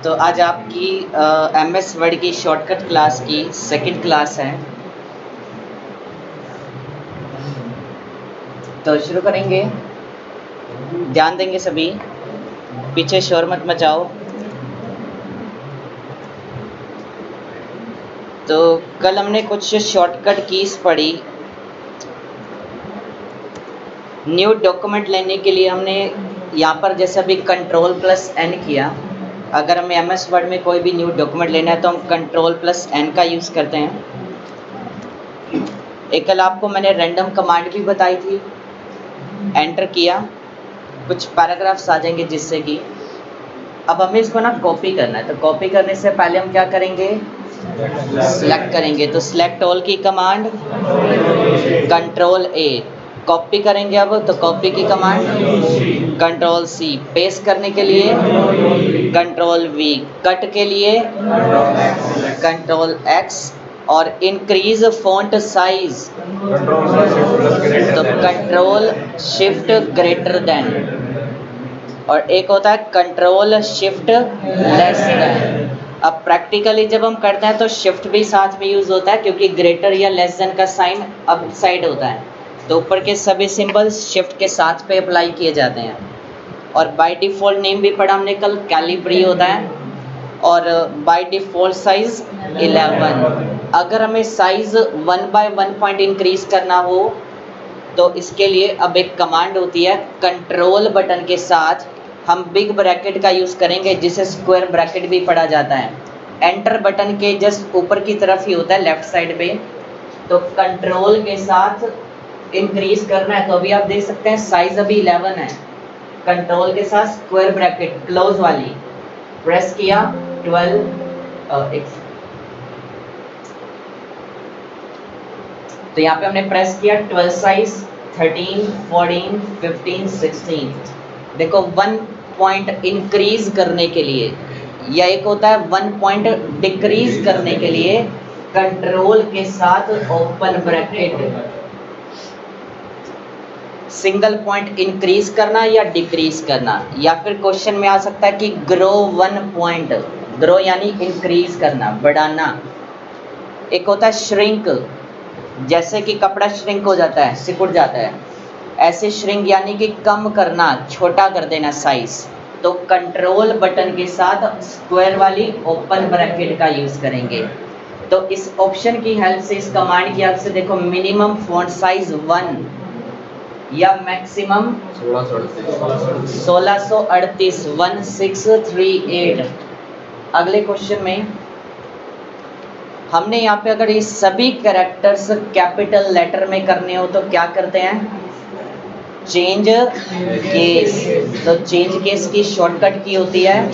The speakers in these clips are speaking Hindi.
तो आज आपकी MS वर्ड की शॉर्टकट क्लास की सेकंड क्लास है। तो शुरू करेंगे, ध्यान देंगे सभी, पीछे शोर मत मचाओ। तो कल हमने कुछ शॉर्टकट कीज पढ़ी। न्यू डॉक्यूमेंट लेने के लिए हमने यहाँ पर जैसे अभी Ctrl+N किया। अगर हमें MS वर्ड में कोई भी न्यू डॉक्यूमेंट लेना है तो हम Ctrl+N का यूज़ करते हैं। एक कल आपको मैंने रैंडम कमांड भी बताई थी, एंटर किया, कुछ पैराग्राफ्स आ जाएंगे जिससे कि अब हमें इसको ना कॉपी करना है। तो कॉपी करने से पहले हम क्या करेंगे, सिलेक्ट करेंगे। तो सिलेक्ट ऑल की कमांड Ctrl+A, कॉपी करेंगे। अब तो कॉपी की कमांड Ctrl+C, पेस्ट करने के लिए Ctrl+V, कट के लिए Ctrl+X और इंक्रीज फॉन्ट साइज तो Ctrl+Shift, और एक होता है Ctrl+Shift। अब प्रैक्टिकली जब हम करते हैं तो शिफ्ट भी साथ में यूज होता है, क्योंकि ग्रेटर या लेस देन का साइन अप साइड होता है। तो ऊपर के सभी सिंबल्स शिफ्ट के साथ पे अप्लाई किए जाते हैं। और बाय डिफ़ॉल्ट नेम भी पढ़ा हमने कल, कैलिब्री होता है, और बाय डिफ़ॉल्ट साइज 11। अगर हमें साइज 1/1 पॉइंट इंक्रीज करना हो तो इसके लिए अब एक कमांड होती है, कंट्रोल बटन के साथ हम बिग ब्रैकेट का यूज़ करेंगे, जिसे स्क्वायर ब्रैकेट भी पढ़ा जाता है। एंटर बटन के जस्ट ऊपर की तरफ ही होता है, लेफ्ट साइड पे। तो कंट्रोल के साथ इंक्रीज करना है, तो अभी आप देख सकते हैं साइज अभी 11 है। कंट्रोल के साथ स्क्वायर ब्रैकेट क्लोज वाली प्रेस किया, 12 तो यहाँ पे हमने प्रेस किया 12 साइज, 13, 14, 15, 16। देखो 1 पॉइंट इंक्रीज करने के लिए, या एक होता है 1 पॉइंट डिक्रीज करने के लिए कंट्रोल के साथ open bracket, single point increase करना या डिक्रीज करना। या फिर क्वेश्चन में आ सकता है कि ग्रो 1 पॉइंट, ग्रो यानी इंक्रीज करना, बढ़ाना। एक होता है श्रिंक, जैसे कि कपड़ा श्रिंक हो जाता है, सिकुड़ जाता है, ऐसे श्रिंक यानी कि कम करना, छोटा कर देना साइज। तो कंट्रोल बटन के साथ स्क्वायर वाली ओपन ब्रैकेट का यूज करेंगे। तो इस ऑप्शन की हेल्प से, इस कमांड की हेल्प से देखो, मिनिमम फॉन्ट साइज 1 या मैक्सिमम 1638 1638। अगले क्वेश्चन में हमने यहाँ पे अगर ये सभी कैरेक्टर्स कैपिटल लेटर में करने हो तो क्या करते हैं, चेंज केस। तो चेंज केस की शॉर्टकट की होती है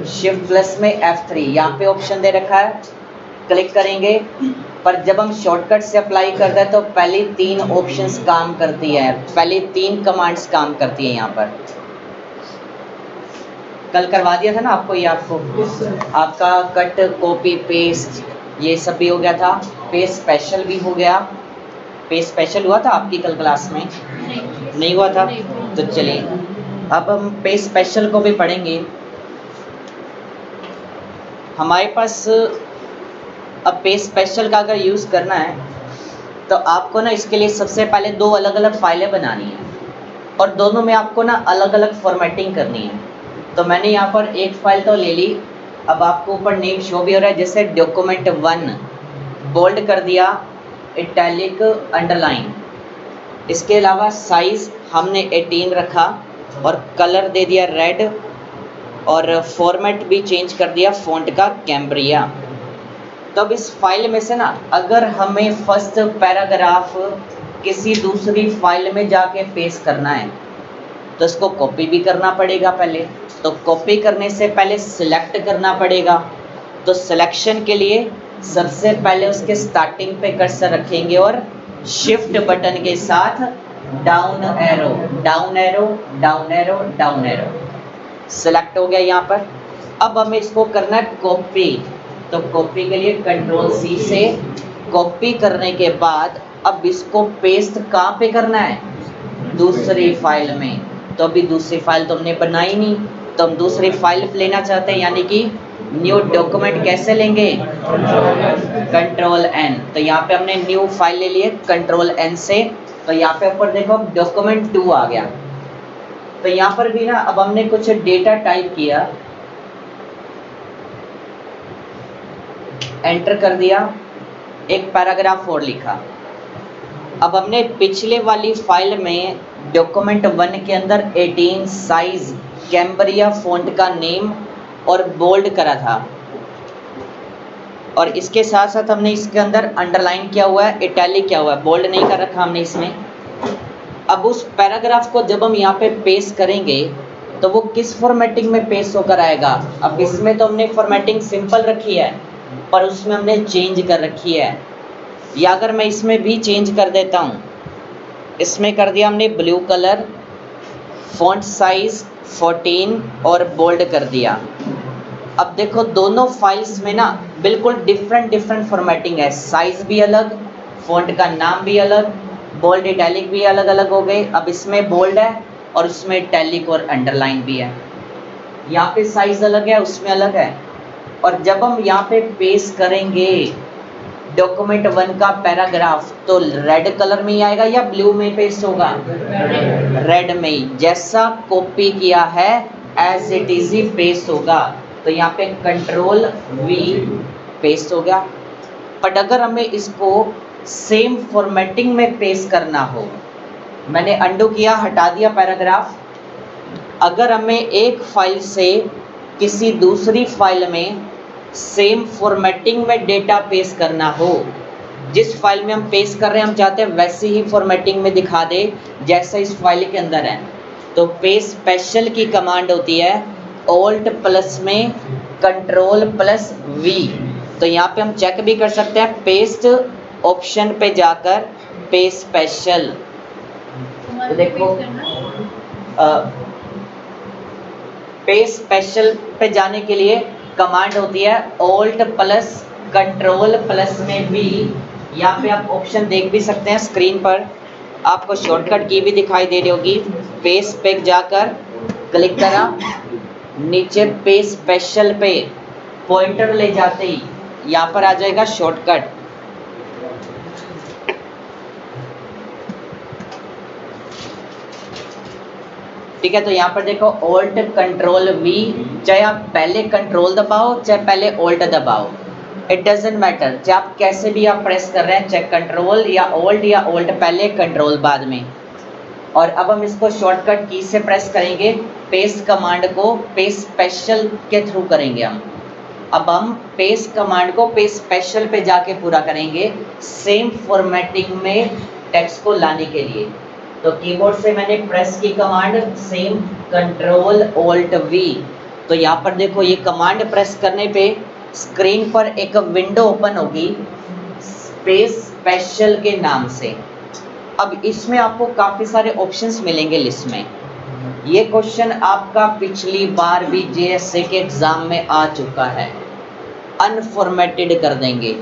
Shift+ में F3। यहाँ पे ऑप्शन दे रखा है, क्लिक करेंगे। पर जब हम शॉर्टकट से अप्लाई करते हैं तो पहली 3 ऑप्शंस काम करती है, पहली 3 कमांड्स काम करती है। यहाँ पर कल करवा दिया था ना आपको, ये आपका कट, कॉपी, पेस्ट, ये सब भी हो गया था। पेस्ट स्पेशल भी हो गया। पेस्ट स्पेशल हुआ था आपकी कल क्लास में? नहीं हुआ था। तो चलिए अब हम पेस्ट स्पेशल को भी पढ़ेंगे। हमारे पास अब पेस्ट स्पेशल का अगर यूज़ करना है तो आपको ना इसके लिए सबसे पहले 2 अलग अलग फाइलें बनानी है, और दोनों में आपको ना अलग अलग फॉर्मेटिंग करनी है। तो मैंने यहाँ पर एक फ़ाइल तो ले ली। अब आपको ऊपर नेम शो भी हो रहा है, जैसे document1 बोल्ड कर दिया, इटैलिक, अंडरलाइन। इसके अलावा साइज़ हमने 18 रखा और कलर दे दिया रेड, और फॉर्मेट भी चेंज कर दिया फ़ॉन्ट का कैम्ब्रिया। तो अब इस फाइल में से ना अगर हमें फर्स्ट पैराग्राफ किसी दूसरी फाइल में जाके पेस्ट करना है तो इसको कॉपी भी करना पड़ेगा पहले। तो कॉपी करने से पहले सिलेक्ट करना पड़ेगा। तो सिलेक्शन के लिए सबसे पहले उसके स्टार्टिंग पे कर्सर रखेंगे और शिफ्ट बटन के साथ down arrow, down arrow, down arrow, down arrow, select हो गया यहाँ पर। अब हमें इसको करना है कॉपी। तो कॉपी के लिए Ctrl+C से कॉपी करने के बाद अब इसको पेस्ट कहाँ पे करना है, दूसरी फाइल में। तो अभी दूसरी फाइल तो हमने बनाई नहीं, तो हम दूसरी फाइल लेना चाहते हैं, यानी कि न्यू डॉक्यूमेंट कैसे लेंगे, कंट्रोल एन। तो यहाँ पे हमने न्यू फाइल ले लिए कंट्रोल एन से। तो यहाँ पे ऊपर देखो डॉक्यूमेंट 2 आ गया। तो यहाँ पर भी ना अब हमने कुछ डेटा टाइप किया, एंटर कर दिया, एक पैराग्राफ और लिखा। अब हमने पिछले वाली फाइल में डॉक्यूमेंट 1 के अंदर 18 साइज कैम्ब्रिया फ़ॉन्ट का नेम और बोल्ड करा था, और इसके साथ साथ हमने इसके अंदर अंडरलाइन किया हुआ है, इटैलिक किया हुआ है, बोल्ड नहीं कर रखा हमने इसमें। अब उस पैराग्राफ को जब हम यहाँ पे पेस्ट करेंगे तो वो किस फॉर्मेटिंग में पेस्ट होकर आएगा। अब इसमें तो हमने फॉर्मेटिंग सिंपल रखी है, पर उसमें हमने चेंज कर रखी है। या अगर मैं इसमें भी चेंज कर देता हूँ, इसमें कर दिया हमने ब्लू कलर, फॉन्ट साइज 14 और बोल्ड कर दिया। अब देखो दोनों फाइल्स में ना बिल्कुल डिफरेंट फॉर्मेटिंग है, साइज भी अलग, फॉन्ट का नाम भी अलग, बोल्ड इटैलिक भी अलग अलग हो गए। अब इसमें बोल्ड है और उसमें इटैलिक और अंडरलाइन भी है, यहाँ पे साइज अलग है, उसमें अलग है। और जब हम यहाँ पे पेस्ट करेंगे डॉक्यूमेंट 1 का पैराग्राफ, तो रेड कलर में ही आएगा या ब्लू में पेस्ट होगा, रेड में ही, जैसा कॉपी किया है एज इट इज ही पेस्ट होगा। तो यहाँ पे कंट्रोल वी पेस्ट हो गया। बट अगर हमें इसको सेम फॉर्मेटिंग में पेस्ट करना हो, मैंने अंडू किया, हटा दिया पैराग्राफ। अगर हमें एक फाइल से किसी दूसरी फाइल में सेम फॉर्मेटिंग में डेटा पेस्ट करना हो, जिस फाइल में हम पेस्ट कर रहे हैं हम चाहते हैं वैसी ही फॉर्मेटिंग में दिखा दे जैसा इस फाइल के अंदर है, तो पेस्ट स्पेशल की कमांड होती है ऑल्ट प्लस में कंट्रोल प्लस वी। तो यहाँ पे हम चेक भी कर सकते हैं, पेस्ट ऑप्शन पे जाकर पेस्ट स्पेशल। तो देखो पेस्ट स्पेशल पे जाने के लिए कमांड होती है ऑल्ट प्लस कंट्रोल प्लस में वी। यहाँ पे आप ऑप्शन देख भी सकते हैं स्क्रीन पर, आपको शॉर्टकट की भी दिखाई दे रही होगी। पेस्ट पे जाकर क्लिक करा, नीचे पेस्ट स्पेशल पे पॉइंटर ले जाते ही यहाँ पर आ जाएगा शॉर्टकट। ठीक है, तो यहाँ पर देखो ऑल्ट कंट्रोल वी, चाहे आप पहले कंट्रोल दबाओ चाहे पहले ऑल्ट दबाओ, इट डजेंट मैटर, चाहे आप कैसे भी आप प्रेस कर रहे हैं, चाहे कंट्रोल या ऑल्ट पहले कंट्रोल बाद में। और अब हम इसको शॉर्टकट की से प्रेस करेंगे, पेस्ट कमांड को पेस्ट स्पेशल के थ्रू करेंगे हम। अब हम पेस्ट कमांड को पेस्ट स्पेशल पे जाके पूरा करेंगे सेम फॉर्मेटिंग में टेक्स्ट को लाने के लिए। तो कीबोर्ड से मैंने प्रेस की command same control alt we. तो यहाँ पर देखो ये कमांड प्रेस करने पे स्क्रीन पर एक विंडो ओपन होगी पेस्ट स्पेशल के नाम से। अब इसमें आपको काफ़ी सारे ऑप्शंस मिलेंगे लिस्ट में। ये क्वेश्चन आपका पिछली बार भी जेएसए के एग्ज़ाम में आ चुका है, अनफॉर्मेटेड कर देंगे।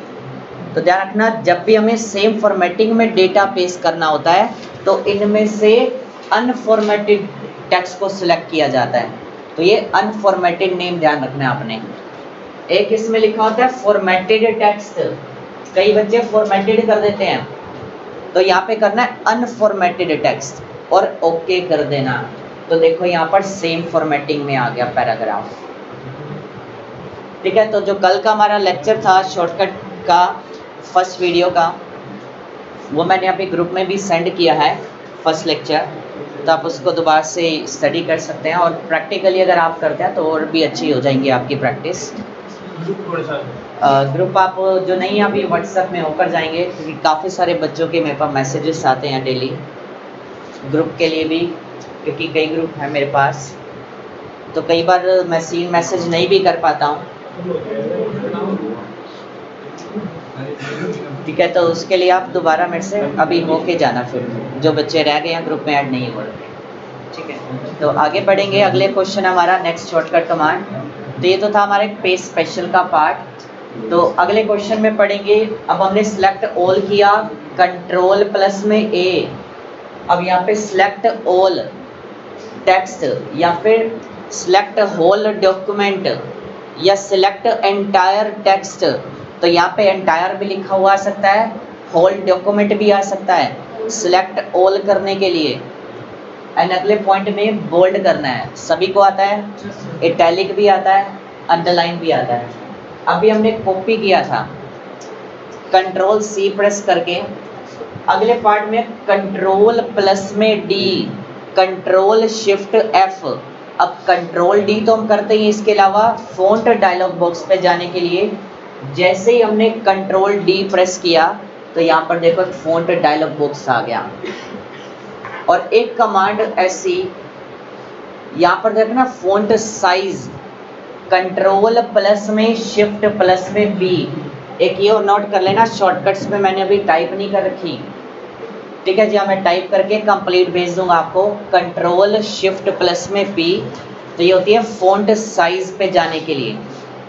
तो ध्यान रखना, जब भी हमें सेम फॉर्मेटिंग में डेटा पेस्ट करना होता है तो इनमें से अनफॉर्मेटेड टेक्स्ट को सिलेक्ट किया जाता है। तो ये अनफॉर्मेटेड नेम ध्यान रखना है आपने। एक इसमें लिखा होता है फॉर्मेटेड टेक्स्ट, कई बच्चे फॉर्मेटेड कर देते हैं, तो यहाँ पे करना है अनफॉर्मेटेड टेक्स्ट और ओके कर देना। तो देखो यहाँ पर सेम फॉर्मेटिंग में आ गया पैराग्राफ। ठीक है, तो जो कल का हमारा लेक्चर था शॉर्टकट का फर्स्ट वीडियो का, वो मैंने अभी ग्रुप में भी सेंड किया है फर्स्ट लेक्चर, तो आप उसको दोबारा से स्टडी कर सकते हैं। और प्रैक्टिकली अगर आप करते हैं तो और भी अच्छी हो जाएंगी आपकी प्रैक्टिस। ग्रुप आप जो नहीं अभी व्हाट्सएप में होकर जाएंगे, क्योंकि काफ़ी सारे बच्चों के मेरे पास मैसेजेस आते हैं डेली ग्रुप के लिए भी, क्योंकि कई ग्रुप हैं मेरे पास, तो कई बार मैं सीन मैसेज नहीं भी कर पाता हूँ। ठीक है, तो उसके लिए आप दोबारा मेरे से अभी होके जाना, फिर जो बच्चे रह गए हैं ग्रुप में ऐड नहीं हो रहे। ठीक है, तो आगे बढ़ेंगे। अगले क्वेश्चन हमारा नेक्स्ट शॉर्टकट कमांड। तो ये तो था हमारे पेस्ट स्पेशल का पार्ट। तो अगले क्वेश्चन में पढ़ेंगे। अब हमने सिलेक्ट ऑल किया, कंट्रोल प्लस में ए, अब यहाँ पे सिलेक्ट ऑल टेक्स्ट या फिर सिलेक्ट होल डॉक्यूमेंट या सिलेक्ट एंटायर टेक्स्ट, तो यहाँ पे एंटायर भी लिखा हुआ आ सकता है, होल डॉक्यूमेंट भी आ सकता है। सिलेक्ट ऑल करने के लिए एंड अगले पॉइंट में बोल्ड करना है, सभी को आता है, इटैलिक भी आता है, अंडरलाइन भी आता है। अभी हमने कॉपी किया था कंट्रोल सी प्रेस करके, अगले पार्ट में कंट्रोल प्लस में डी, कंट्रोल शिफ्ट एफ। अब कंट्रोल डी तो हम करते ही, इसके अलावा फ़ॉन्ट डायलॉग बॉक्स पे जाने के लिए जैसे ही हमने कंट्रोल डी प्रेस किया तो यहाँ पर देखो फ़ॉन्ट डायलॉग बॉक्स आ गया। और एक कमांड ऐसी यहाँ पर देखो ना, फ़ॉन्ट साइज, कंट्रोल प्लस में शिफ्ट प्लस में बी। एक ये और नोट कर लेना, शॉर्टकट्स में मैंने अभी टाइप नहीं कर रखी, ठीक है जी। मैं टाइप करके कंप्लीट भेज दूंगा आपको। कंट्रोल शिफ्ट प्लस में पी, तो ये होती है फ़ॉन्ट साइज पे जाने के लिए।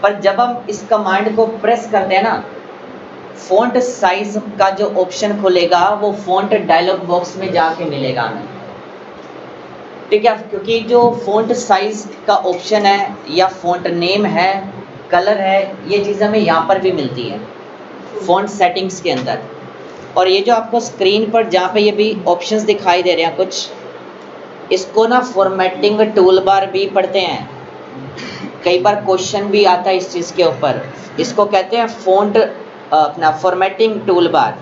पर जब हम इस कमांड को प्रेस करते हैं ना, फ़ॉन्ट साइज का जो ऑप्शन खुलेगा वो फ़ॉन्ट डायलॉग बॉक्स में जाके मिलेगा हमें, ठीक है। क्योंकि जो फ़ॉन्ट साइज का ऑप्शन है या फ़ॉन्ट नेम है, कलर है, ये चीज़ हमें यहाँ पर भी मिलती है फ़ॉन्ट सेटिंग्स के अंदर। और ये जो आपको स्क्रीन पर जहाँ पे ये भी ऑप्शंस दिखाई दे रहे हैं कुछ, इसको ना फॉर्मेटिंग टूल बार भी पढ़ते हैं, कई बार क्वेश्चन भी आता है इस चीज़ के ऊपर। इसको कहते हैं फ़ॉन्ट अपना फॉर्मेटिंग टूल बार।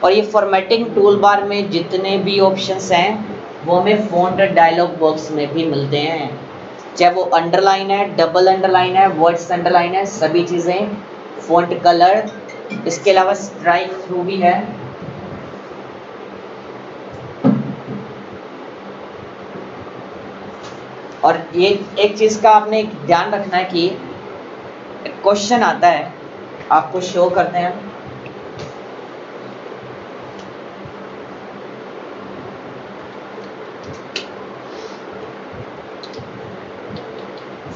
और ये फॉर्मेटिंग टूल बार में जितने भी ऑप्शंस हैं वो हमें फ़ॉन्ट डायलॉग बॉक्स में भी मिलते हैं, चाहे वो अंडरलाइन है, डबल अंडरलाइन है, वर्ड्स अंडरलाइन है, सभी चीज़ें, फ़ॉन्ट कलर, इसके अलावा स्ट्राइक थ्रू भी है। और ये एक चीज़ का आपने ध्यान रखना है कि क्वेश्चन आता है, आपको शो करते हैं,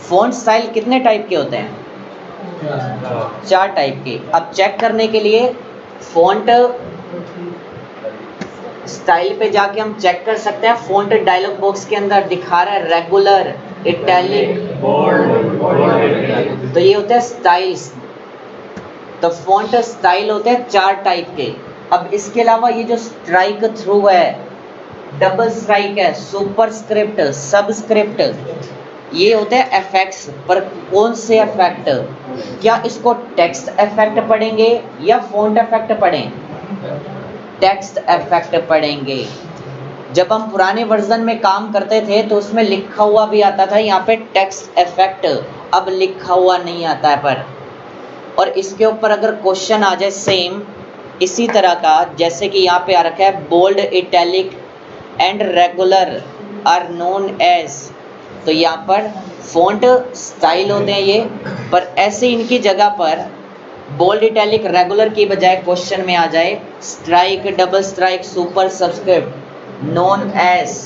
फ़ॉन्ट स्टाइल कितने टाइप के होते हैं? 4 टाइप के। अब चेक करने के लिए फ़ॉन्ट स्टाइल पे जाके हम चेक कर सकते हैं। फ़ॉन्ट डायलॉग बॉक्स के अंदर दिखा रहा है रेगुलर, इटैलिक, बोल्ड, तो ये होते हैं स्टाइल्स। तो फ़ॉन्ट स्टाइल होते हैं 4 टाइप के। अब इसके अलावा ये जो स्ट्राइक थ्रू है, डबल स्ट्राइक है, सुपरस्क्रिप्ट, सबस्क्रिप्ट, ये होते हैं इफेक्ट्स। पर कौन से इफेक्ट? क्या इसको टेक्स्ट इफेक्ट पढ़ेंगे या फ़ॉन्ट इफेक्ट पढ़ें? टेक्स्ट इफेक्ट पढ़ेंगे। जब हम पुराने वर्जन में काम करते थे तो उसमें लिखा हुआ भी आता था यहाँ पे टेक्स्ट इफेक्ट, अब लिखा हुआ नहीं आता है पर। और इसके ऊपर अगर क्वेश्चन आ जाए सेम इसी तरह का, जैसे कि यहाँ पे आ रखा है bold, italic and regular are known as, तो यहाँ पर फ़ॉन्ट स्टाइल होते हैं ये। पर ऐसे इनकी जगह पर बोल्ड, इटैलिक, रेगुलर की बजाय क्वेश्चन में आ जाए strike, double strike, super, subscript, known as,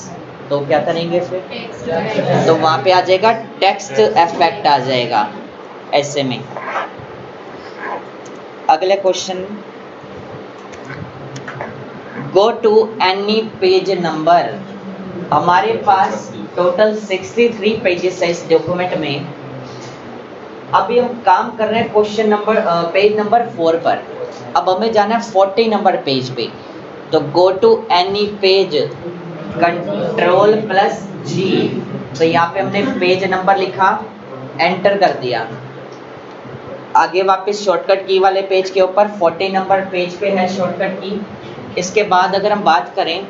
तो क्या करेंगे फिर? तो वहाँ पे आ जाएगा टेक्स्ट इफेक्ट आ जाएगा ऐसे में। अगले question, go to any page number. हमारे पास टोटल 63 पेजेस है इस डॉक्यूमेंट में। अभी हम काम कर रहे हैं क्वेश्चन नंबर पेज नंबर 4 पर। अब हमें जाना है 40 नंबर पेज पे। तो go to any page, control plus G, तो यहाँ पे हमने पेज नंबर लिखा, एंटर कर दिया। आगे वापस शॉर्टकट की वाले पेज के ऊपर 40 नंबर पेज पे है शॉर्टकट की। इसके बाद अगर हम बात करें,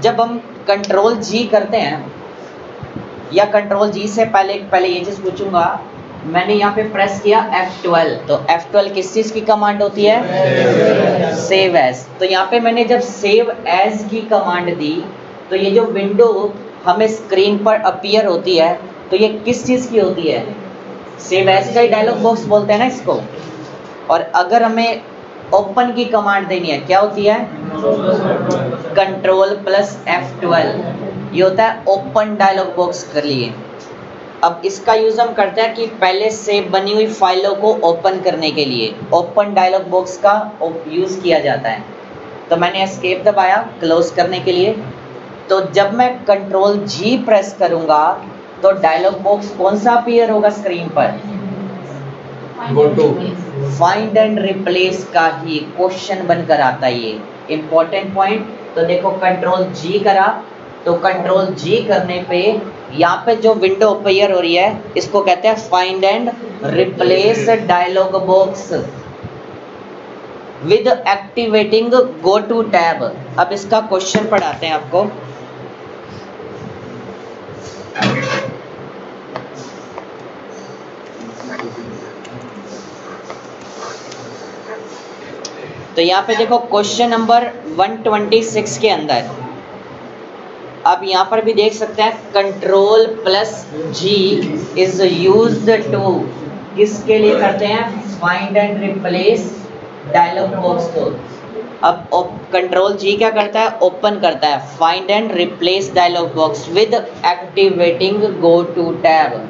जब हम कंट्रोल जी करते हैं या कंट्रोल जी से पहले ये चीज़ पूछूंगा, मैंने यहाँ पे प्रेस किया F12, तो F12 किस चीज़ की कमांड होती है? Save as. तो यहाँ पे मैंने जब सेव एज की कमांड दी तो ये जो विंडो हमें स्क्रीन पर अपीयर होती है, तो ये किस चीज़ की होती है? सेव एज का ही डायलॉग बॉक्स बोलते हैं ना इसको। और अगर हमें ओपन की कमांड देनी है, क्या होती है? कंट्रोल प्लस F12, ये होता है ओपन डायलॉग बॉक्स कर लिए। अब इसका यूज़ हम करते हैं कि पहले से बनी हुई फाइलों को ओपन करने के लिए ओपन डायलॉग बॉक्स का यूज़ किया जाता है। तो मैंने एस्केप दबाया क्लोज करने के लिए। तो जब मैं कंट्रोल जी प्रेस करूंगा तो डायलॉग बॉक्स कौन सा अपीयर होगा स्क्रीन पर? Go to find and replace का ही क्वेश्चन बनकर आता है ये इंपॉर्टेंट पॉइंट। तो देखो कंट्रोल जी करा तो कंट्रोल जी करने पे यहाँ पे जो विंडो अपीयर हो रही है इसको कहते हैं find and replace dialog box with activating go to tab. अब इसका क्वेश्चन पढ़ाते हैं आपको। तो यहाँ पे देखो क्वेश्चन नंबर 126 के अंदर अब यहाँ पर भी देख सकते हैं control plus G is used to किसके लिए करते हैं? Find and replace dialog box को। अब कंट्रोल जी क्या करता है? ओपन करता है find and replace dialog box with activating go to tab.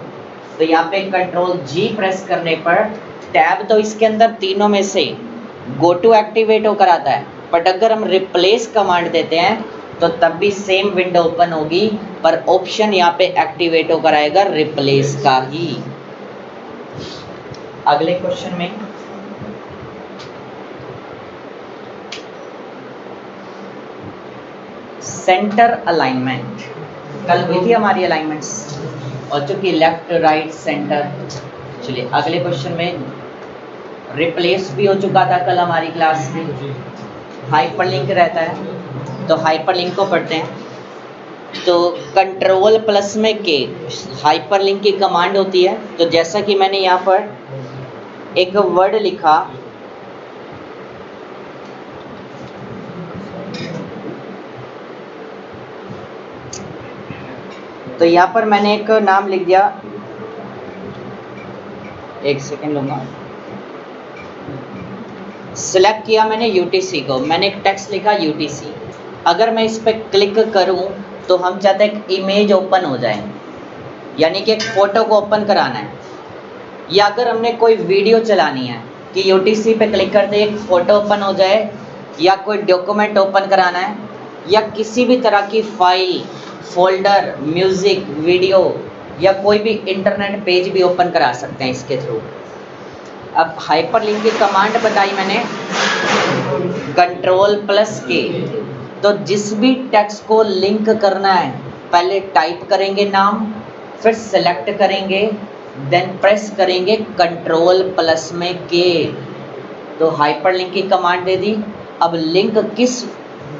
तो यहाँ पे कंट्रोल जी प्रेस करने पर टैब तो इसके अंदर तीनों में से गो टू एक्टिवेट होकर आता है, बट अगर हम रिप्लेस कमांड देते हैं तो तब भी सेम विंडो ओपन होगी पर ऑप्शन यहाँ पे एक्टिवेट होकर आएगा रिप्लेस का ही। अगले क्वेश्चन में सेंटर अलाइनमेंट कल हुई थी हमारी अलाइनमेंट्स और चूंकि लेफ्ट राइट सेंटर। चलिए अगले क्वेश्चन में रिप्लेस भी हो चुका था कल हमारी क्लास में। हाइपरलिंक रहता है तो हाइपरलिंक को पढ़ते हैं। तो कंट्रोल प्लस में के हाइपरलिंक की कमांड होती है। तो जैसा कि मैंने यहाँ पर एक वर्ड लिखा तो यहाँ पर मैंने एक नाम लिख दिया, एक सेकेंड लूँगा। सिलेक्ट किया मैंने यूटीसी को, मैंने एक टेक्स्ट लिखा यूटीसी। अगर मैं इस पर क्लिक करूं तो हम चाहते हैं एक इमेज ओपन हो जाए, यानी कि एक फ़ोटो को ओपन कराना है। या अगर हमने कोई वीडियो चलानी है कि यूटीसी पे क्लिक करते एक फ़ोटो ओपन हो जाए, या कोई डॉक्यूमेंट ओपन कराना है, या किसी भी तरह की फाइल, फोल्डर, म्यूज़िक, वीडियो या कोई भी इंटरनेट पेज भी ओपन करा सकते हैं इसके थ्रू। अब हाइपरलिंक की कमांड बताई मैंने कंट्रोल प्लस के। तो जिस भी टेक्स्ट को लिंक करना है पहले टाइप करेंगे नाम, फिर सेलेक्ट करेंगे, देन प्रेस करेंगे कंट्रोल प्लस में के। तो हाइपरलिंक की कमांड दे दी। अब लिंक किस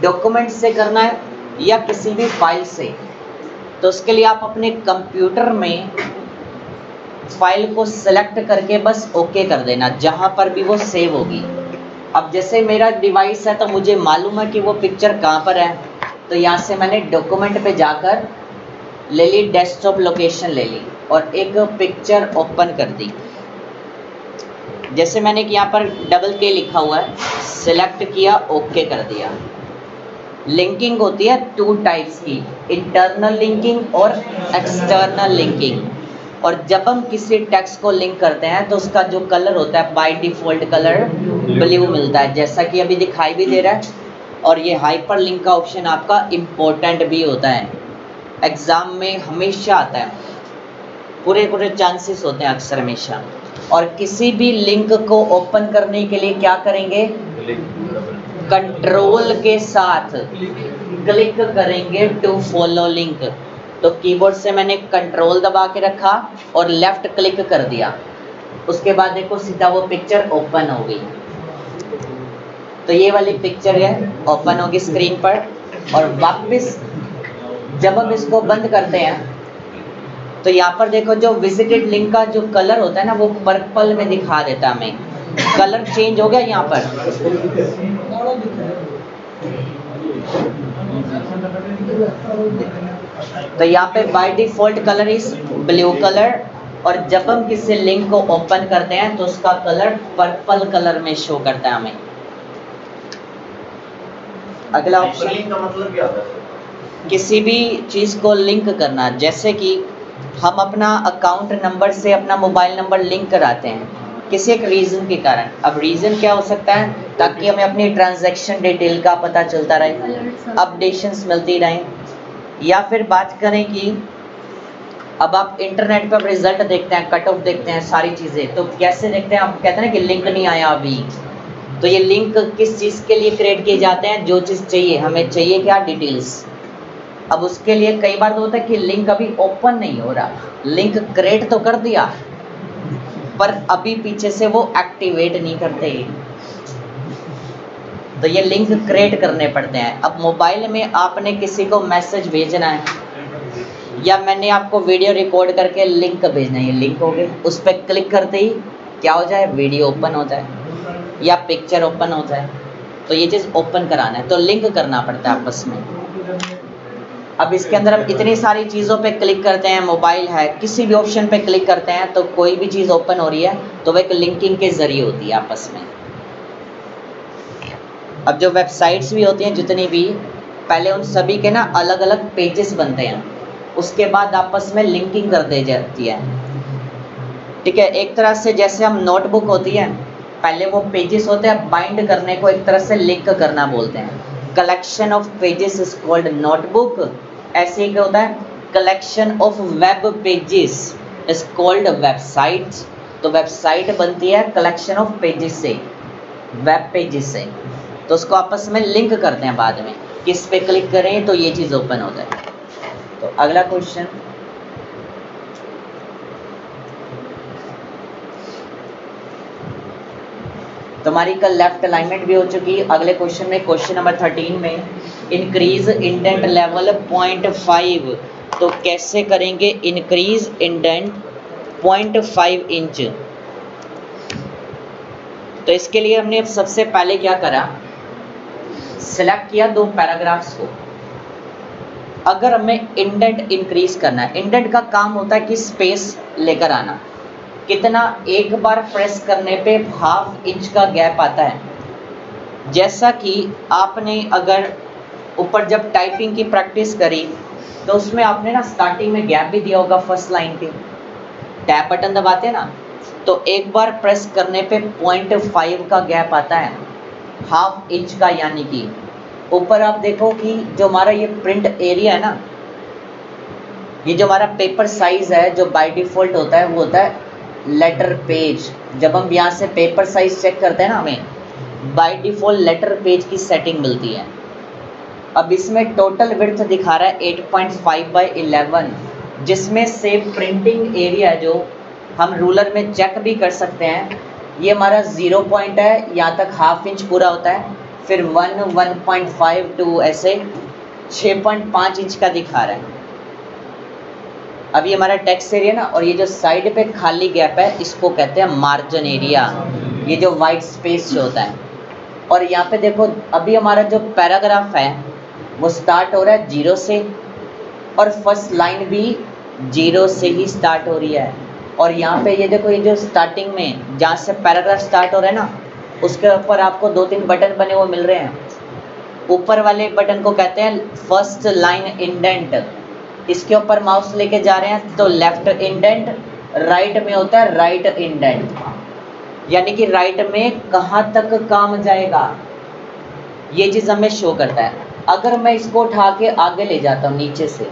डॉक्यूमेंट से करना है या किसी भी फाइल से, तो उसके लिए आप अपने कंप्यूटर में फाइल को सेलेक्ट करके बस ओके कर देना जहाँ पर भी वो सेव होगी। अब जैसे मेरा डिवाइस है तो मुझे मालूम है कि वो पिक्चर कहाँ पर है, तो यहाँ से मैंने डॉक्यूमेंट पे जाकर ले ली, डेस्कटॉप लोकेशन ले ली और एक पिक्चर ओपन कर दी। जैसे मैंने यहाँ पर डबल के लिखा हुआ है, सेलेक्ट किया, ओके कर दिया। लिंकिंग होती है टू टाइप्स की, इंटरनल लिंकिंग और एक्सटर्नल लिंकिंग। और जब हम किसी टेक्स्ट को लिंक करते हैं तो उसका जो कलर होता है बाय डिफ़ॉल्ट कलर ब्लू मिलता है, जैसा कि अभी दिखाई भी दे रहा है। और ये हाइपर लिंक का ऑप्शन आपका इम्पोर्टेंट भी होता है, एग्ज़ाम में हमेशा आता है, पूरे चांसेस होते हैं अक्सर हमेशा। और किसी भी लिंक को ओपन करने के लिए क्या करेंगे? कंट्रोल के साथ क्लिक करेंगे टू फॉलो लिंक। तो कीबोर्ड से मैंने कंट्रोल दबा के रखा और लेफ़्ट क्लिक कर दिया, उसके बाद देखो सीधा वो पिक्चर ओपन हो गई। तो ये वाली पिक्चर है ओपन होगी स्क्रीन पर। और वापस जब हम इसको बंद करते हैं तो यहाँ पर देखो जो विजिटेड लिंक का जो कलर होता है ना वो पर्पल में दिखा देता है हमें, कलर चेंज हो गया यहाँ पर। तो यहाँ पे by default colour is blue colour, और जब हम किसी लिंक को ओपन करते हैं तो उसका कलर पर्पल कलर में शो करता है हमें। अगला ऑप्शन का मतलब क्या होता है? किसी भी चीज़ को लिंक करना, जैसे कि हम अपना अकाउंट नंबर से अपना मोबाइल नंबर लिंक कराते हैं किसी एक रीज़न के कारण। अब रीज़न क्या हो सकता है? ताकि हमें अपनी ट्रांजैक्शन डिटेल का पता चलता रहे, अपडेशंस मिलती रहें, या फिर बात करें कि अब आप इंटरनेट पर रिजल्ट देखते हैं, कट ऑफ देखते हैं, सारी चीज़ें, तो कैसे देखते हैं? आप कहते हैं ना कि लिंक नहीं आया अभी, तो ये लिंक किस चीज़ के लिए क्रिएट किए जाते हैं? जो चीज़ चाहिए, हमें चाहिए क्या? डिटेल्स। अब उसके लिए कई बार तो होता है कि लिंक अभी ओपन नहीं हो रहा, लिंक क्रिएट तो कर दिया पर अभी पीछे से वो एक्टिवेट नहीं करते, तो ये लिंक क्रिएट करने पड़ते हैं। अब मोबाइल में आपने किसी को मैसेज भेजना है या मैंने आपको वीडियो रिकॉर्ड करके लिंक भेजना है, ये लिंक हो गया, उस पर क्लिक करते ही क्या हो जाए? वीडियो ओपन हो जाए या पिक्चर ओपन हो जाए, तो ये चीज़ ओपन कराना है तो लिंक करना पड़ता है आपस में। अब इसके अंदर हम इतनी सारी चीज़ों पे क्लिक करते हैं, मोबाइल है, किसी भी ऑप्शन पे क्लिक करते हैं तो कोई भी चीज़ ओपन हो रही है तो वह एक लिंकिंग के ज़रिए होती है आपस में। अब जो वेबसाइट्स भी होती हैं जितनी भी, पहले उन सभी के ना अलग अलग पेजेस बनते हैं, उसके बाद आपस में लिंकिंग कर दी जाती है। ठीक है, एक तरह से जैसे हम नोटबुक होती है, पहले वो पेजेस होते हैं, बाइंड करने को एक तरह से लिंक करना बोलते हैं। Collection of pages is called notebook. ऐसे ही क्या होता है? Collection of web pages is called website. तो वेबसाइट बनती है कलेक्शन ऑफ पेजेस से, वेब पेजेस से, तो उसको आपस में लिंक करते हैं बाद में, किस पे क्लिक करें तो ये चीज़ ओपन हो जाए। तो अगला क्वेश्चन, तुम्हारी कल लेफ्ट अलाइनमेंट भी हो चुकी है। अगले क्वेश्चन में, क्वेश्चन नंबर 13 में, इंक्रीज इंडेंट लेवल 0.5, तो कैसे करेंगे? Increase indent 0.5 inch. तो इसके लिए हमने अब सबसे पहले क्या करा? सिलेक्ट किया दो पैराग्राफ्स को। अगर हमें इंडेंट इंक्रीज करना है, इंडेंट का काम होता है कि स्पेस लेकर आना, कितना? एक बार प्रेस करने पे 1/2 इंच का गैप आता है। जैसा कि आपने अगर ऊपर जब टाइपिंग की प्रैक्टिस करी तो उसमें आपने ना स्टार्टिंग में गैप भी दिया होगा, फर्स्ट लाइन के टैप बटन दबाते हैं ना, तो एक बार प्रेस करने पे 0.5 का गैप आता है, 1/2 इंच का। यानी कि ऊपर आप देखो कि जो हमारा ये प्रिंट एरिया है ना, ये जो हमारा पेपर साइज है जो बाय डिफ़ॉल्ट होता है वो होता है लेटर पेज। जब हम यहाँ से पेपर साइज चेक करते हैं ना, हमें बाय डिफ़ॉल्ट लेटर पेज की सेटिंग मिलती है। अब इसमें टोटल विड्थ दिखा रहा है 8.5/11, जिसमें से प्रिंटिंग एरिया जो हम रूलर में चेक भी कर सकते हैं, ये हमारा 0 पॉइंट है, यहाँ तक 1/2 इंच पूरा होता है, फिर 1, 1.5, 2 ऐसे 6.5 इंच का दिखा रहा है। अब ये हमारा टेक्स्ट एरिया ना, और ये जो साइड पे खाली गैप है इसको कहते हैं मार्जिन एरिया, ये जो वाइट स्पेस जो होता है। और यहाँ पे देखो अभी हमारा जो पैराग्राफ है वो स्टार्ट हो रहा है 0 से, और फर्स्ट लाइन भी 0 से ही स्टार्ट हो रही है। और यहाँ पे ये देखो, ये जो स्टार्टिंग में जहाँ से पैराग्राफ स्टार्ट हो रहा है ना, उसके ऊपर आपको 2-3 बटन बने हुए मिल रहे हैं। ऊपर वाले बटन को कहते हैं फर्स्ट लाइन इंडेंट, इसके ऊपर माउस लेके जा रहे हैं तो लेफ्ट इंडेंट, राइट में होता है राइट इंडेंट, यानी कि राइट में कहाँ तक काम जाएगा ये चीज़ हमें शो करता है। अगर मैं इसको उठा के आगे ले जाता हूँ नीचे से,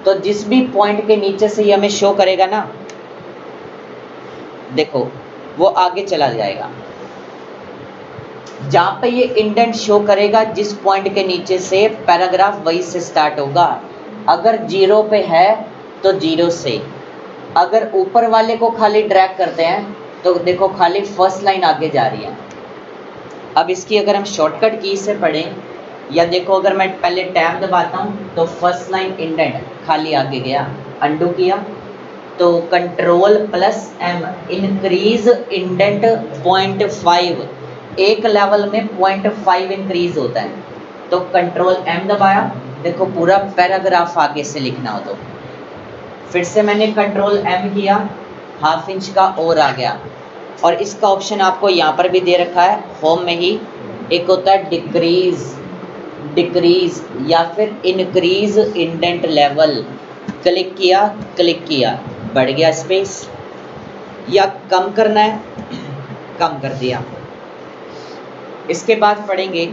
तो जिस भी पॉइंट के नीचे से ये हमें शो करेगा ना, देखो वो आगे चला जाएगा। जहाँ पे ये इंडेंट शो करेगा जिस पॉइंट के नीचे से, पैराग्राफ वही से स्टार्ट होगा। अगर 0 पे है तो 0 से, अगर ऊपर वाले को खाली ड्रैग करते हैं तो देखो खाली फर्स्ट लाइन आगे जा रही है। अब इसकी अगर हम शॉर्टकट की से पढ़ें, या देखो अगर मैं पहले टैब दबाता हूँ तो फर्स्ट लाइन इंडेंट खाली आगे गया, अंडू किया तो Ctrl+M, इंक्रीज इंडेंट 0.5, एक लेवल में 0.5 इंक्रीज होता है। तो Ctrl+M दबाया, देखो पूरा पैराग्राफ आगे से लिखना हो तो फिर से मैंने Ctrl+M किया, 1/2 इंच का और आ गया। और इसका ऑप्शन आपको यहाँ पर भी दे रखा है होम में ही, एक होता है डिक्रीज या फिर इंक्रीज इंडेंट लेवल। क्लिक किया, बढ़ गया स्पेस, या कम करना है कम कर दिया। इसके बाद पढ़ेंगे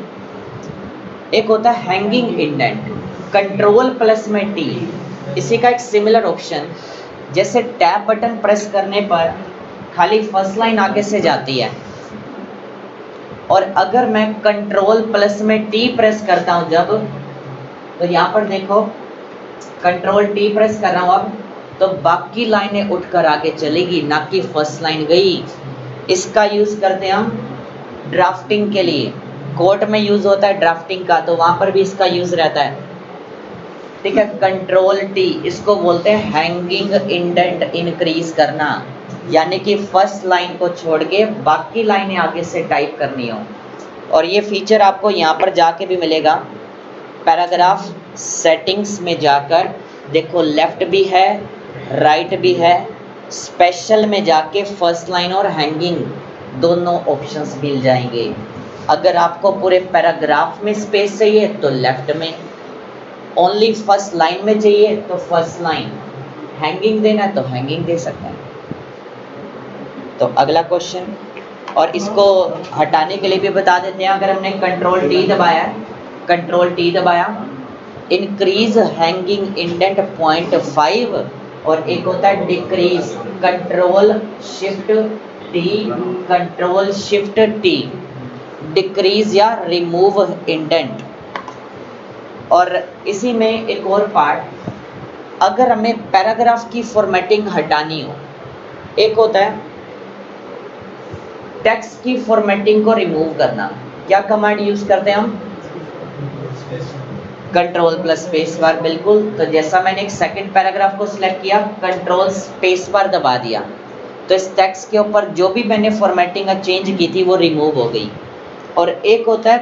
एक होता है हैंगिंग इंडेंट। कंट्रोल प्लस में टी, इसी का एक सिमिलर ऑप्शन, जैसे टैब बटन प्रेस करने पर खाली फर्स्ट लाइन आगे से जाती है, और अगर मैं कंट्रोल प्लस में टी प्रेस करता हूं जब, तो यहाँ पर देखो कंट्रोल टी प्रेस कर रहा हूं अब, तो बाकी लाइनें उठकर आगे चलेगी, ना कि फर्स्ट लाइन गई। इसका यूज करते हैं हम ड्राफ्टिंग के लिए, कोर्ट में यूज होता है ड्राफ्टिंग का, तो वहां पर भी इसका यूज रहता है। ठीक है, कंट्रोल टी, इसको बोलते हैं हैंगिंग इंडेंट इंक्रीज करना, यानी कि फर्स्ट लाइन को छोड़ के बाकी लाइनें आगे से टाइप करनी हो। और ये फीचर आपको यहाँ पर जाके भी मिलेगा, पैराग्राफ सेटिंग्स में जाकर देखो, लेफ्ट भी है राइट भी है, स्पेशल में जाके फर्स्ट लाइन और हैंगिंग दोनों ऑप्शंस मिल जाएंगे। अगर आपको पूरे पैराग्राफ में स्पेस चाहिए तो लेफ्ट में, ओनली फर्स्ट लाइन में चाहिए तो फर्स्ट लाइन, हैंगिंग देना है तो हैंगिंग दे सकते हैं। तो अगला क्वेश्चन, और इसको हटाने के लिए भी बता देते हैं, अगर हमने कंट्रोल टी दबाया, कंट्रोल टी दबाया, इंक्रीज हैंगिंग इंडेंट 0.5, और एक होता है decrease, control shift T, control shift T, decrease या रिमूव इंडेंट। और इसी में एक और पार्ट, अगर हमें पैराग्राफ की फॉर्मेटिंग हटानी हो, एक होता है टेक्स्ट की फॉर्मेटिंग को रिमूव करना, क्या कमांड यूज करते हैं हम? कंट्रोल प्लस स्पेस बार, बिल्कुल। तो जैसा मैंने एक सेकंड पैराग्राफ को सिलेक्ट किया, कंट्रोल स्पेस बार दबा दिया, तो इस टेक्स्ट के ऊपर जो भी मैंने फॉर्मेटिंग चेंज की थी वो रिमूव हो गई। और एक होता है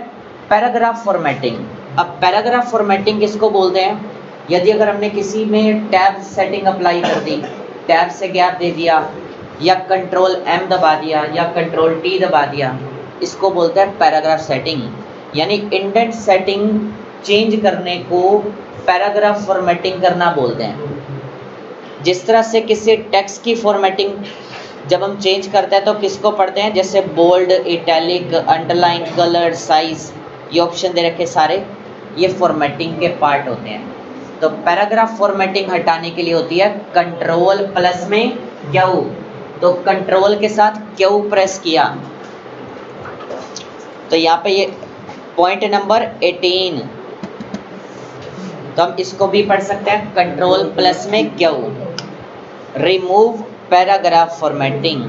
पैराग्राफ फॉर्मेटिंग। अब पैराग्राफ फॉर्मेटिंग किसको बोलते हैं? यदि अगर हमने किसी में टैब सेटिंग अप्लाई कर दी, टैब से गैप दे दिया, या कंट्रोल एम दबा दिया, या कंट्रोल टी दबा दिया, इसको बोलते हैं पैराग्राफ सेटिंग। यानी इंडेंट सेटिंग चेंज करने को पैराग्राफ फॉर्मेटिंग करना बोलते हैं। जिस तरह से किसी टेक्स्ट की फॉर्मेटिंग जब हम चेंज करते हैं तो किसको पढ़ते हैं? जैसे bold, italic, underline, colour, size, ये ऑप्शन दे रखे सारे, ये फॉर्मेटिंग के पार्ट होते हैं। तो पैराग्राफ फॉर्मेटिंग हटाने के लिए होती है कंट्रोल प्लस में क्यू, तो कंट्रोल के साथ क्यू प्रेस किया, तो यहाँ पे ये पॉइंट नंबर 18, तो हम इसको भी पढ़ सकते हैं कंट्रोल प्लस में क्यू, रिमूव पैराग्राफ फॉर्मेटिंग।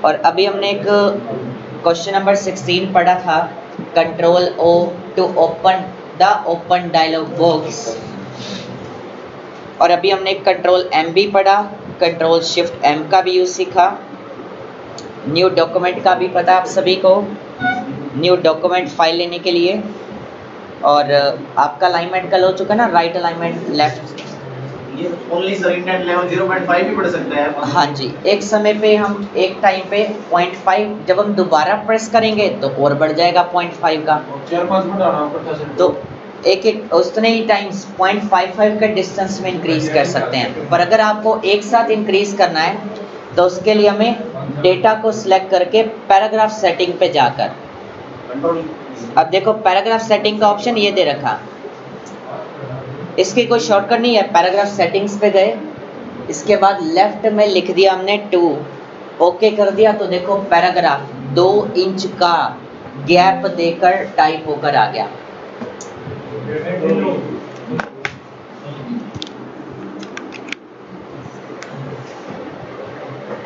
और अभी हमने एक क्वेश्चन नंबर 16 पढ़ा था, control O to open the open dialog box. और अभी हमने कंट्रोल एम भी पढ़ा, कंट्रोल शिफ्ट एम का भी यूज सीखा, न्यू डॉक्यूमेंट का भी पता आप सभी को, न्यू डॉक्यूमेंट फाइल लेने के लिए। और आपका अलाइनमेंट कल हो चुका ना, राइट अलाइनमेंट लेफ्ट, ये ओनली सर इंडेंट लेवल 0.5 भी पढ़ सकते हैं। हाँ जी, एक समय पे हम एक टाइम पे 0.5, जब हम दोबारा प्रेस करेंगे तो और बढ़ जाएगा 0.5 का, 4-5 बढ़ाना पड़ता है, तो एक एक उतने ही टाइम्स 0.55 के डिस्टेंस में इंक्रीज कर सकते हैं। पर अगर आपको एक साथ इंक्रीज करना है तो उसके लिए हमें डेटा को सिलेक्ट करके पैराग्राफ सेटिंग पे जाकर, अब देखो पैराग्राफ सेटिंग का ऑप्शन ये दे रखा, इसकी कोई शॉर्टकट नहीं है। पैराग्राफ सेटिंग्स पे गए, इसके बाद लेफ्ट में लिख दिया हमने 2, ओके कर दिया, तो देखो पैराग्राफ 2 इंच का गैप देकर टाइप होकर आ गया।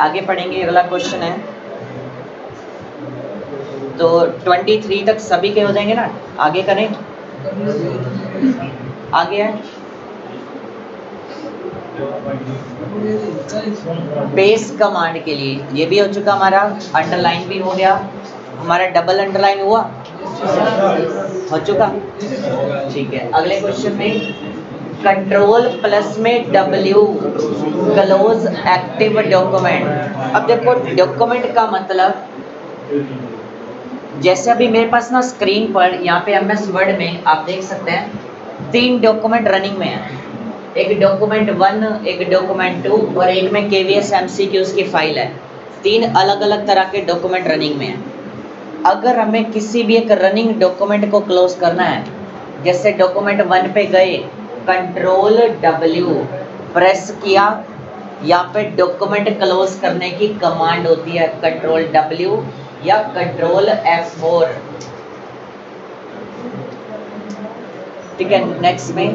आगे पढ़ेंगे, अगला क्वेश्चन है, तो 23 तक सभी के हो जाएंगे ना, आगे करें, आगे है बेस कमांड के लिए, ये भी हो चुका हमारा, अंडरलाइन भी हो गया हमारा, डबल अंडरलाइन हुआ, हो चुका, ठीक है। अगले क्वेश्चन में कंट्रोल प्लस में W, क्लोज एक्टिव डॉक्यूमेंट। अब देखो डॉक्यूमेंट का मतलब, जैसे अभी मेरे पास ना स्क्रीन पर यहाँ पे MS वर्ड में आप देख सकते हैं 3 डॉक्यूमेंट रनिंग में है, एक डॉक्यूमेंट 1, एक डॉक्यूमेंट 2 और एक में KVS MCQs की फाइल है। 3 अलग अलग तरह के डॉक्यूमेंट रनिंग में है। अगर हमें किसी भी एक रनिंग डॉक्यूमेंट को क्लोज करना है जैसे डॉक्यूमेंट 1 पे गए, कंट्रोल W प्रेस किया, यहाँ पे डॉक्यूमेंट क्लोज करने की कमांड होती है कंट्रोल W या कंट्रोल F4। ठीक है, नेक्स्ट में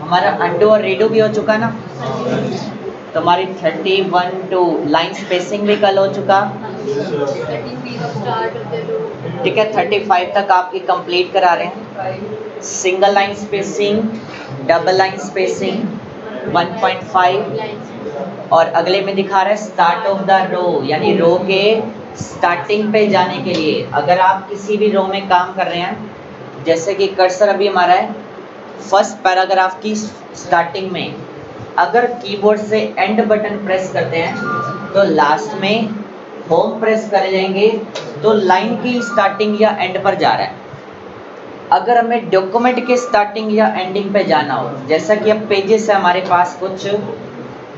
हमारा अंडू और रीडू भी हो चुका ना, तो हमारी 31 टू लाइन स्पेसिंग भी कल हो चुका। ठीक है, 35 तक आपकी कंप्लीट करा रहे हैं। Single line spacing, double line spacing 1.5 और अगले में दिखा रहा है स्टार्ट ऑफ द रो, यानी रो के स्टार्टिंग पे जाने के लिए अगर आप किसी भी रो में काम कर रहे हैं, जैसे कि कर्सर अभी हमारा है फर्स्ट पैराग्राफ की स्टार्टिंग में, अगर कीबोर्ड से एंड बटन प्रेस करते हैं तो लास्ट में होम प्रेस कर लेंगे तो लाइन की स्टार्टिंग या एंड पर जा रहा है। अगर हमें डॉक्यूमेंट के स्टार्टिंग या एंडिंग पे जाना हो, जैसा कि अब पेजेस है हमारे पास कुछ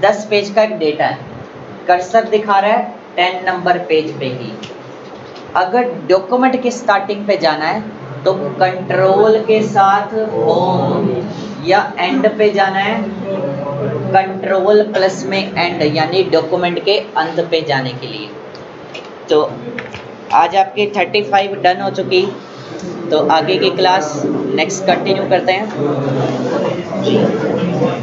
10 पेज का एक डेटा है, कर्सर दिखा रहा है 10 नंबर पेज पे ही। अगर डॉक्यूमेंट के स्टार्टिंग पे जाना है तो कंट्रोल के साथ होम, या एंड पे जाना है कंट्रोल प्लस में एंड, यानी डॉक्यूमेंट के अंत पे जाने के लिए। तो आज आपकी 35 डन हो चुकी, तो आगे की क्लास नेक्स्ट कंटिन्यू करते हैं।